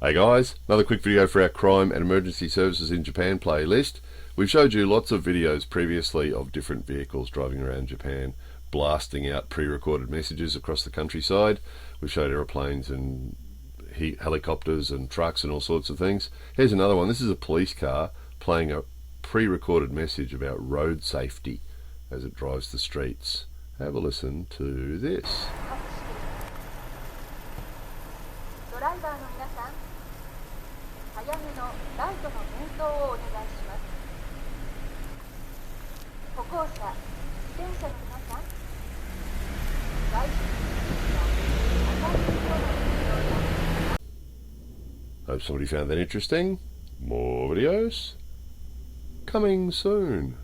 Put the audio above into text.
Hey guys, another quick video for our crime and emergency services in Japan playlist. We've showed you lots of videos previously of different vehicles driving around Japan, blasting out pre-recorded messages across the countryside. We've showed aeroplanes and helicopters and trucks and all sorts of things. Here's another one. This is a police car playing a pre-recorded message about road safety as it drives the streets. Have a listen to this. ドライバーの皆さん、早めのライトの点灯をお願いします。歩行者、自転車の皆さん、外出時や赤い色の点灯や Hope somebody found that interesting. More videos coming soon.